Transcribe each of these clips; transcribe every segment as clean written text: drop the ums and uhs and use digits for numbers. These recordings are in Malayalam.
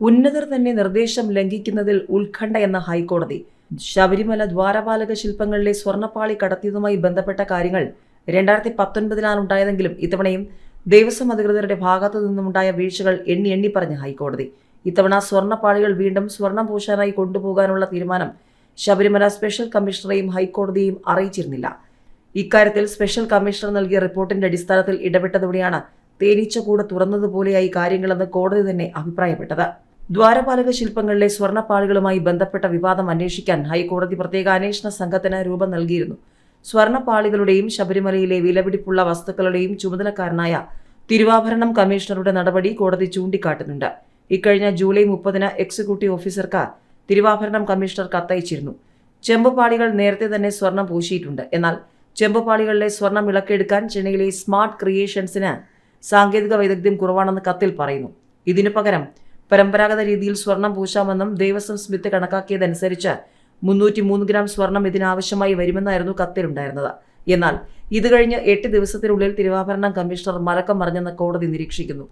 ഉന്നതർ തന്നെ നിർദ്ദേശം ലംഘിക്കുന്നതിൽ ഉത്കണ്ഠയെന്ന ഹൈക്കോടതി. ശബരിമല ദ്വാരപാലക ശില്പങ്ങളിലെ സ്വർണ്ണപ്പാളി കടത്തിയതുമായി ബന്ധപ്പെട്ട കാര്യങ്ങൾ 2019 ഉണ്ടായതെങ്കിലും ഇത്തവണയും ദേവസ്വം അധികൃതരുടെ ഭാഗത്തു നിന്നുമുണ്ടായ വീഴ്ചകൾ എണ്ണി പറഞ്ഞ ഹൈക്കോടതി. ഇത്തവണ സ്വർണ്ണപ്പാളികൾ വീണ്ടും സ്വർണം പൂശാനായി കൊണ്ടുപോകാനുള്ള തീരുമാനം ശബരിമല സ്പെഷ്യൽ കമ്മീഷണറെയും ഹൈക്കോടതിയെയും അറിയിച്ചിരുന്നില്ല. ഇക്കാര്യത്തിൽ സ്പെഷ്യൽ കമ്മീഷണർ നൽകിയ റിപ്പോർട്ടിന്റെ അടിസ്ഥാനത്തിൽ ഇടപെട്ടതോടെയാണ് തേനീച്ചക്കൂട് തുറന്നതുപോലെയായി കാര്യങ്ങളെന്ന് കോടതി തന്നെ അഭിപ്രായപ്പെട്ടത്. ദ്വാരപാലക ശില്പങ്ങളിലെ സ്വർണ്ണപ്പാളികളുമായി ബന്ധപ്പെട്ട വിവാദം അന്വേഷിക്കാൻ ഹൈക്കോടതി പ്രത്യേക അന്വേഷണ സംഘത്തിന് രൂപം നൽകിയിരുന്നു. സ്വർണ്ണപ്പാളികളുടെയും ശബരിമലയിലെ വിലപിടിപ്പുള്ള വസ്തുക്കളുടെയും ചുമതലക്കാരനായ തിരുവാഭരണം കമ്മീഷണറുടെ നടപടി കോടതി ചൂണ്ടിക്കാട്ടുന്നുണ്ട്. ഇക്കഴിഞ്ഞ ജൂലൈ 30 എക്സിക്യൂട്ടീവ് ഓഫീസർക്ക് തിരുവാഭരണം കമ്മീഷണർ കത്തയച്ചിരുന്നു. ചെമ്പുപാളികൾ നേരത്തെ തന്നെ സ്വർണം പൂശിയിട്ടുണ്ട്. എന്നാൽ ചെമ്പുപാളികളിലെ സ്വർണം ഇളക്കിയെടുക്കാൻ ചെന്നൈയിലെ സ്മാർട്ട് ക്രിയേഷൻസിന് സാങ്കേതിക വൈദഗ്ധ്യം കുറവാണെന്ന് കത്തിൽ പറയുന്നു. ഇതിനു പകരം പരമ്പരാഗത രീതിയിൽ സ്വർണം പൂശാമെന്നും ദേവസ്വം സ്മിത്ത് കണക്കാക്കിയതനുസരിച്ച് 303 ഗ്രാം സ്വർണം ഇതിനാവശ്യമായി വരുമെന്നായിരുന്നു കത്തിലുണ്ടായിരുന്നത്. എന്നാൽ ഇത് കഴിഞ്ഞ് 8 ദിവസത്തിനുള്ളിൽ തിരുവാഭരണം കമ്മീഷണർ മലക്കം മറിഞ്ഞെന്ന് കോടതി നിരീക്ഷിക്കുന്നു.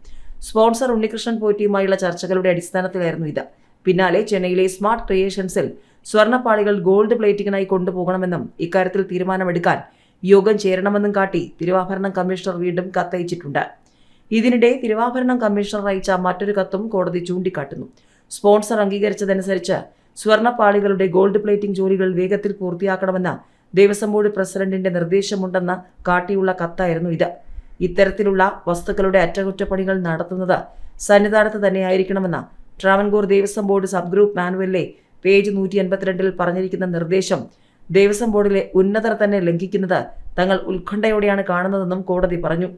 സ്പോൺസർ ഉണ്ണികൃഷ്ണൻ പോറ്റിയുമായുള്ള ചർച്ചകളുടെ അടിസ്ഥാനത്തിലായിരുന്നു ഇത്. പിന്നാലെ ചെന്നൈയിലെ സ്മാർട്ട് ക്രിയേഷൻസിൽ സ്വർണ്ണപ്പാളികൾ ഗോൾഡ് പ്ലേറ്റിംഗിനായി കൊണ്ടുപോകണമെന്നും ഇക്കാര്യത്തിൽ തീരുമാനമെടുക്കാൻ യോഗം ചേരണമെന്നും കാട്ടി തിരുവാഭരണം കമ്മീഷണർ വീണ്ടും കത്തയച്ചിട്ടുണ്ട്. ഇതിനിടെ തിരുവാഭരണം കമ്മീഷണർ അയച്ച മറ്റൊരു കത്തും കോടതി ചൂണ്ടിക്കാട്ടുന്നു. സ്പോൺസർ അംഗീകരിച്ചതനുസരിച്ച് സ്വർണ്ണപ്പാളികളുടെ ഗോൾഡ് പ്ലേറ്റിംഗ് ജോലികൾ വേഗത്തിൽ പൂർത്തിയാക്കണമെന്ന ദേവസ്വം ബോർഡ് പ്രസിഡന്റിന്റെ നിർദ്ദേശമുണ്ടെന്ന് കാട്ടിയുള്ള കത്തായിരുന്നു ഇത്. ഇത്തരത്തിലുള്ള വസ്തുക്കളുടെ അറ്റകുറ്റപ്പണികൾ നടത്തുന്നത് സന്നിധാനത്ത് തന്നെയായിരിക്കണമെന്ന Travancore Devaswom board sub group മാനുവലിലെ പേജ് 182 പറഞ്ഞിരിക്കുന്ന നിർദ്ദേശം ദേവസ്വം ബോർഡിലെ ഉന്നതർ തന്നെ ലംഘിക്കുന്നത് തങ്ങൾ ഉത്കണ്ഠയോടെയാണ് കാണുന്നതെന്നും കോടതി പറഞ്ഞു.